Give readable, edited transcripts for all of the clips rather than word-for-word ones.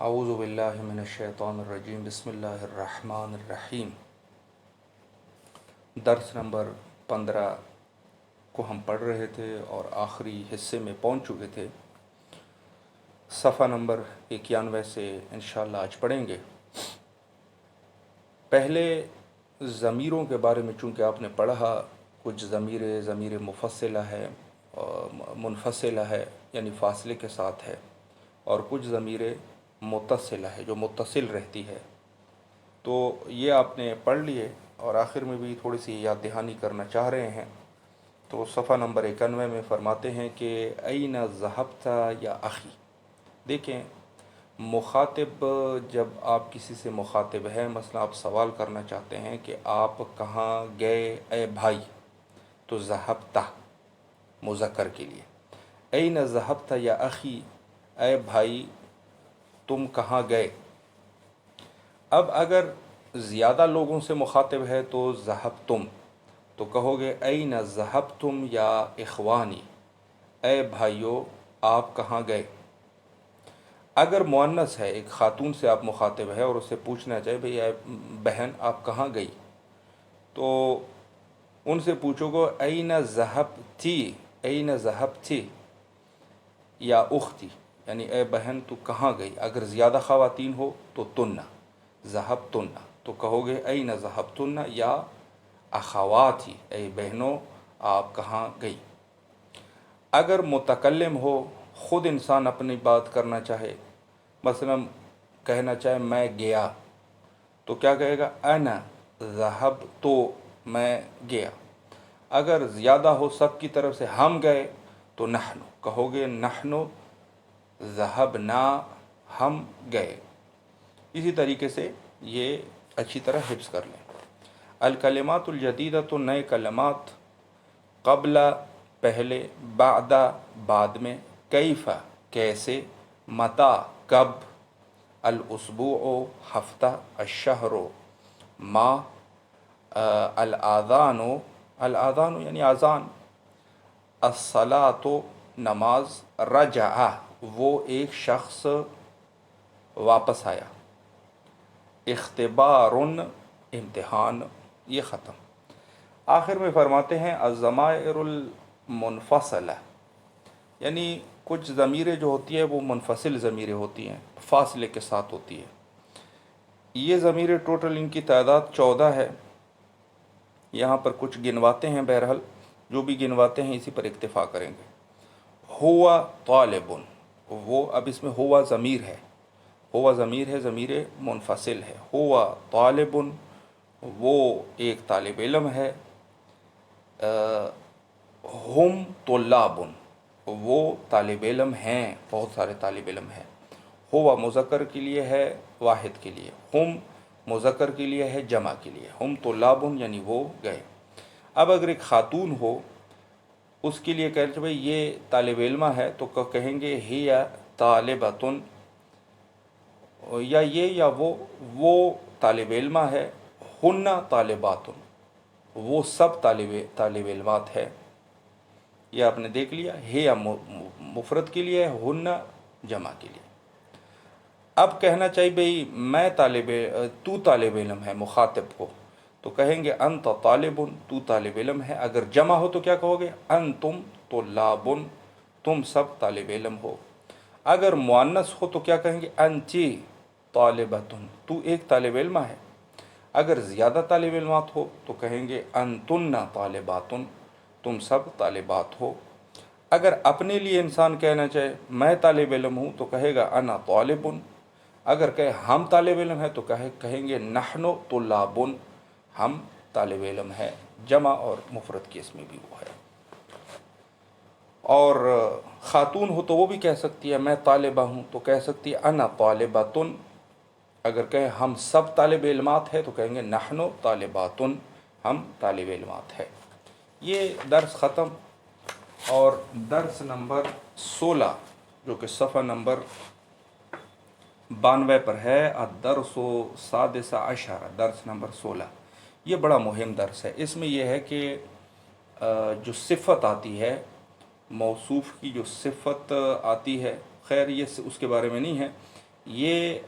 اعوذ باللہ من الشیطان الرجیم بسم اللہ الرحمن الرحیم۔ درس نمبر 15 کو ہم پڑھ رہے تھے اور آخری حصے میں پہنچ چکے تھے۔ صفحہ نمبر 91 سے انشاءاللہ آج پڑھیں گے۔ پہلے ضمیروں کے بارے میں چونکہ آپ نے پڑھا، کچھ ضمیر مفصلہ ہے، منفصلہ ہے یعنی فاصلے کے ساتھ ہے، اور کچھ ضمیر متصلہ ہے جو متصل رہتی ہے، تو یہ آپ نے پڑھ لیے اور آخر میں بھی تھوڑی سی یاد دہانی کرنا چاہ رہے ہیں۔ تو صفحہ نمبر 91 میں فرماتے ہیں کہ این ذہبت یا اخی۔ دیکھیں، مخاطب جب آپ کسی سے مخاطب ہیں، مثلا آپ سوال کرنا چاہتے ہیں کہ آپ کہاں گئے اے بھائی، تو ذہبتہ مذکر کے لیے، این ذہبت یا اخی، اے بھائی تم کہاں گئے۔ اب اگر زیادہ لوگوں سے مخاطب ہے تو ذہبتم، تو کہو گے این ذہبتم یا اخوانی، اے بھائیو آپ کہاں گئے۔ اگر مؤنث ہے، ایک خاتون سے آپ مخاطب ہے اور اس سے پوچھنا چاہے بھئی اے بہن آپ کہاں گئی، تو ان سے پوچھو گے این ذہبتی، این ذہبتی یا اختی، یعنی اے بہن تو کہاں گئی۔ اگر زیادہ خواتین ہو تو تن، ذہبتن، تو کہو گے این ذہبتن یا اخواتی، اے بہنوں آپ کہاں گئی۔ اگر متکلم ہو، خود انسان اپنی بات کرنا چاہے، مثلا کہنا چاہے میں گیا، تو کیا کہے گا انا ذہبت، میں گیا۔ اگر زیادہ ہو سب کی طرف سے ہم گئے تو نحن، کہو گے نحن ذہبنا، ہم گئے۔ اسی طریقے سے یہ اچھی طرح حفظ کر لیں۔ الکلمات الجدیدہ، تو نئے کلمات، قبل پہلے، بعد بعد میں، کیف کیسے، متی کب، الاسبوع ہفتہ، الشہر ماہ، الاذان الاذان یعنی اذان، الصلاۃ نماز، رجع وہ ایک شخص واپس آیا، اختبار امتحان، یہ ختم۔ آخر میں فرماتے ہیں الضمائر المنفصلہ، یعنی کچھ ضمیریں جو ہوتی ہیں وہ منفصل ضمیریں ہوتی ہیں، فاصلے کے ساتھ ہوتی ہے۔ یہ ضمیریں ٹوٹل ان کی تعداد 14 ہے۔ یہاں پر کچھ گنواتے ہیں، بہرحال جو بھی گنواتے ہیں اسی پر اکتفا کریں گے۔ ہوا طالب، وہ، اب اس میں ہوا ضمیر ہے، ہوا ضمیر ہے، ضمیر منفصل ہے۔ ہوا طالب، وہ ایک طالب علم ہے۔ ہم طلاب، وہ طالب علم ہیں، بہت سارے طالب علم ہیں۔ ہوا مذکر کے لیے ہے، واحد کے لیے، ہم مذکر کے لیے ہے، جمع کے لیے، ہم طلاب یعنی وہ گئے۔ اب اگر ایک خاتون ہو، اس کے لیے کہتے بھئی یہ طالب علمہ ہے، تو کہیں گے ہی طالبۃ، یا یہ یا وہ طالب علمہ ہے، ہن طالبات، وہ سب طالب علمات ہے۔ یہ آپ نے دیکھ لیا، ہے مفرد کے لیے، ہن جمع کے لیے۔ اب کہنا چاہیے بھئی میں تو طالب علم ہے مخاطب کو، تو کہیں گے انت طالب، تو طالب علم ہے۔ اگر جمع ہو تو کیا کہو گے انتم طلاب، تم سب طالب علم ہو۔ اگر مؤنث ہو تو کیا کہیں گے انتی طالبۃ، تو ایک طالب علمہ ہے۔ اگر زیادہ طالب علمات ہو تو کہیں گے انتن طالبات، تم سب طالبات ہو۔ اگر اپنے لیے انسان کہنا چاہے میں طالب علم ہوں تو کہے گا انا طالب۔ اگر کہے ہم طالب علم ہیں تو کہیں گے نحن طلاب، ہم طالب علم ہیں۔ جمع اور مفرد کی اس میں بھی وہ ہے۔ اور خاتون ہو تو وہ بھی کہہ سکتی ہے میں طالبہ ہوں، تو کہہ سکتی ہے انا طالبۃ۔ اگر کہیں ہم سب طالب علمات ہیں تو کہیں گے نحن طالبات، ہم طالب علمات ہیں۔ یہ درس ختم، اور درس نمبر 16 جو کہ صفحہ نمبر 92 پر ہے، الدرس السادس عشر، درس نمبر 16، یہ بڑا مہم درس ہے۔ اس میں یہ ہے کہ جو صفت آتی ہے، موصوف کی جو صفت آتی ہے، خیر یہ اس کے بارے میں نہیں ہے، یہ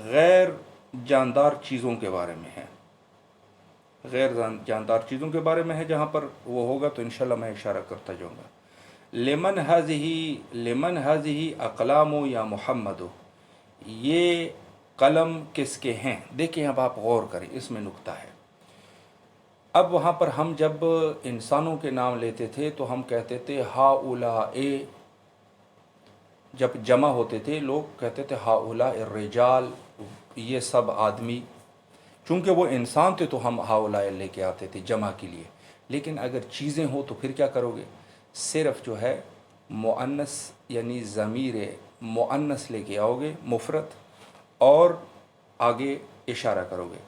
غیر جاندار چیزوں کے بارے میں ہے، غیر جاندار چیزوں کے بارے میں ہے۔ جہاں پر وہ ہوگا تو انشاءاللہ میں اشارہ کرتا جاؤں گا۔ لمن ہذہ اقلام یا محمد، یہ قلم کس کے ہیں؟ دیکھیں اب آپ غور کریں، اس میں نکتہ ہے۔ اب وہاں پر ہم جب انسانوں کے نام لیتے تھے تو ہم کہتے تھے ہؤلاء، جب جمع ہوتے تھے لوگ کہتے تھے ہؤلاء الرجال، یہ سب آدمی، چونکہ وہ انسان تھے تو ہم ہؤلاء لے کے آتے تھے جمع کے لیے۔ لیکن اگر چیزیں ہوں تو پھر کیا کرو گے؟ صرف جو ہے مؤنث یعنی ضمیر مؤنث لے کے آؤ گے مفرد، اور آگے اشارہ کرو گے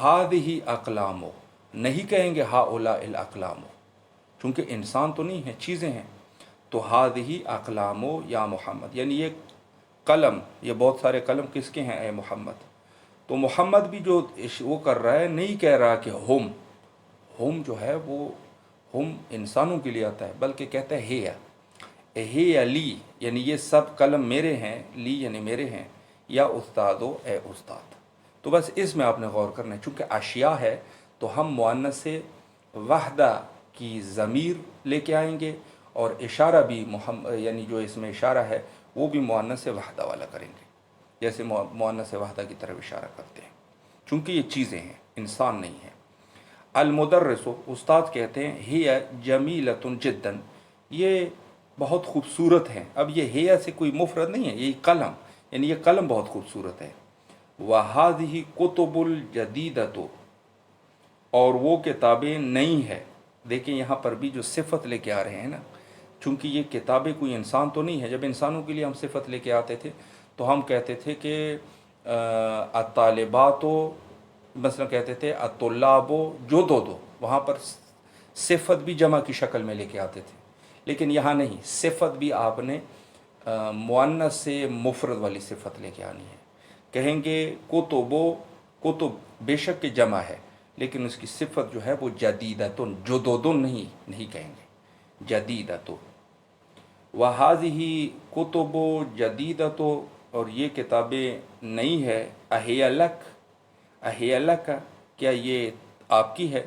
ہذہ اقلام، نہیں کہیں گے ہؤلاء الاقلام، چونکہ انسان تو نہیں ہے، چیزیں ہیں۔ تو ہذہ اقلام یا محمد، یعنی یہ قلم، یہ بہت سارے قلم کس کے ہیں اے محمد؟ تو محمد بھی جو وہ کر رہا ہے، نہیں کہہ رہا کہ ہم جو ہے وہ ہم انسانوں کے لیے آتا ہے، بلکہ کہتا ہے ہی علی، یعنی یہ سب قلم میرے ہیں، لی یعنی میرے ہیں، یا استادو اے استاد۔ تو بس اس میں آپ نے غور کرنا ہے، چونکہ اشیاء ہے تو ہم مؤنث سے وحدہ کی ضمیر لے کے آئیں گے، اور اشارہ بھی یعنی جو اس میں اشارہ ہے وہ بھی مؤنث سے وحدہ والا کریں گے، جیسے مؤنث سے وحدہ کی طرف اشارہ کرتے ہیں، چونکہ یہ چیزیں ہیں، انسان نہیں ہیں۔ المدرس، استاد کہتے ہیں ہی جمیلۃ جدا، یہ بہت خوبصورت ہیں۔ اب یہ ہی سے کوئی مفرد نہیں ہے، یہ قلم، یعنی یہ قلم بہت خوبصورت ہے۔ وَهَذِهِ كُتُبُ الْجَدِيدَةُ، اور وہ کتابیں نئی ہے۔ دیکھیں یہاں پر بھی جو صفت لے کے آ رہے ہیں نا، چونکہ یہ کتابیں کوئی انسان تو نہیں ہے۔ جب انسانوں کے لیے ہم صفت لے کے آتے تھے تو ہم کہتے تھے کہ الطالبات، مثلا کہتے تھے الطلاب جدد، وہاں پر صفت بھی جمع کی شکل میں لے کے آتے تھے۔ لیکن یہاں نہیں، صفت بھی آپ نے مؤنث سے مفرد والی صفت لے کے آنی ہے۔ کہیں گے کتب بے شک کہ جمع ہے، لیکن اس کی صفت جو ہے وہ جدیدتن، جدودن نہیں کہیں گے، جدیدتن۔ وَهَذِهِ كُتُبُ جَدِيدَةُ، اور یہ کتابیں نئی ہے۔ أَهِيَ لَكَ، أَهِيَ لَكَ، کیا یہ آپ کی ہے؟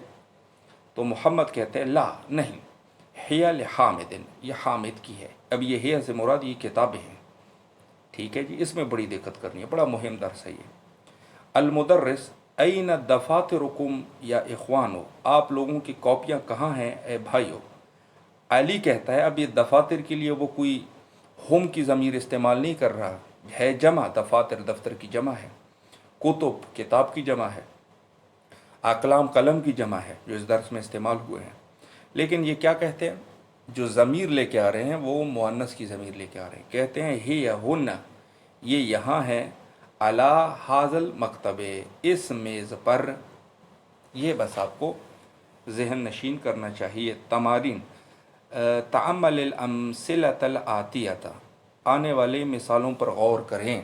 تو محمد کہتے ہیں لا، نہیں، ہی لحامد، یہ حامد کی ہے۔ اب یہ ہے سے مراد یہ کتابیں ہیں، ٹھیک ہے جی، اس میں بڑی دقت کرنی ہے، بڑا مہم درس ہے یہ۔ المدرس این دفاترکم یا اخوانو، آپ لوگوں کی کاپیاں کہاں ہیں اے بھائیو؟ علی کہتا ہے اب یہ دفاتر کے لیے وہ کوئی ہم کی ضمیر استعمال نہیں کر رہا ہے، جمع، دفاتر دفتر کی جمع ہے، کتب کتاب کی جمع ہے، اقلام قلم کی جمع ہے جو اس درس میں استعمال ہوئے ہیں۔ لیکن یہ کیا کہتے ہیں؟ جو ضمیر لے کے آ رہے ہیں وہ مؤنث کی ضمیر لے کے آ رہے ہیں، کہتے ہیں ہی ہن، یہ یہاں ہے، علی حاضل مکتب، اس میز پر۔ یہ بس آپ کو ذہن نشین کرنا چاہیے۔ تمارین، تعمل الامثلۃ الآتیۃ، آنے والے مثالوں پر غور کریں،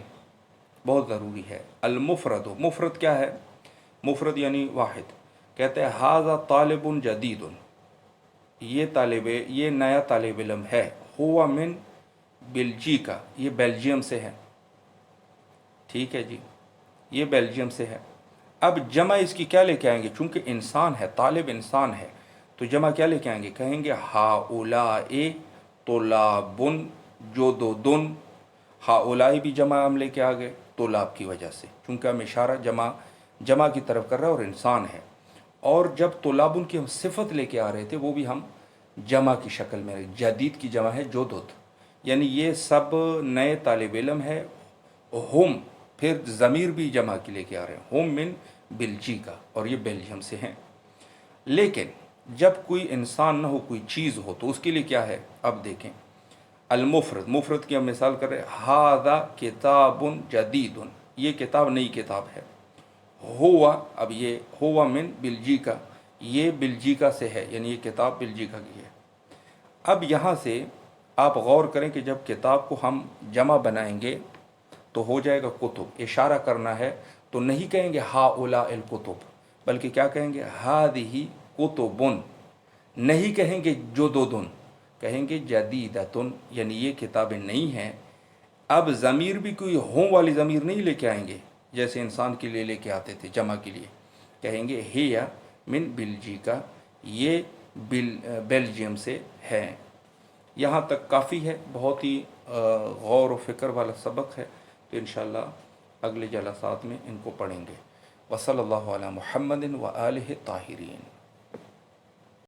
بہت ضروری ہے۔ المفرد، مفرد کیا ہے؟ مفرد یعنی واحد۔ کہتے ہیں ھذا طالب جدید، یہ نیا طالب علم ہے، ہوا من بلجیکا، یہ بیلجیم سے ہے، ٹھیک ہے جی، یہ بیلجیم سے ہے۔ اب جمع اس کی کیا لے کے آئیں گے؟ چونکہ انسان ہے، طالب انسان ہے، تو جمع کیا لے کے آئیں گے؟ کہیں گے ہؤلاء طلاب جدد، ہؤلاء بھی جمع ہم لے کے آ گئے طلاب کی وجہ سے، چونکہ ہم اشارہ جمع کی طرف کر رہے ہیں اور انسان ہے۔ اور جب طلاب کی ہم صفت لے کے آ رہے تھے وہ بھی ہم جمع کی شکل میں، جدید کی جمع ہے جدد، یعنی یہ سب نئے طالب علم ہے۔ ہم، پھر ضمیر بھی جمع کی لے کے آ رہے ہیں، ہم من بلجیکا، اور یہ بیلجیم سے ہیں۔ لیکن جب کوئی انسان نہ ہو، کوئی چیز ہو، تو اس کے لیے کیا ہے؟ اب دیکھیں، المفرد، مفرد کی ہم مثال کر رہے ہیں، ھذا کتاب جدید، یہ کتاب نئی کتاب ہے۔ ہوا، اب یہ ہوا من بلجیکا، یہ بلجیکا سے ہے، یعنی یہ کتاب بلجیکا کی ہے۔ اب یہاں سے آپ غور کریں کہ جب کتاب کو ہم جمع بنائیں گے تو ہو جائے گا کتب، اشارہ کرنا ہے تو نہیں کہیں گے ہؤلاء الکتب، بلکہ کیا کہیں گے؟ ھذہ کتب، نہیں کہیں گے جدد، کہیں گے جدیدۃ، یعنی یہ کتابیں نئی ہیں۔ اب ضمیر بھی کوئی ہوں والی ضمیر نہیں لے کے آئیں گے جیسے انسان کے لیے لے کے آتے تھے جمع کے لیے. کہیں گے ہیا من بلجیکا، یہ بیلجیم سے ہے. یہاں تک کافی ہے، بہت ہی غور و فکر والا سبق ہے، تو انشاءاللہ اگلے جلسات میں ان کو پڑھیں گے. وصلی اللہ علی محمد و آلہ طاہرین.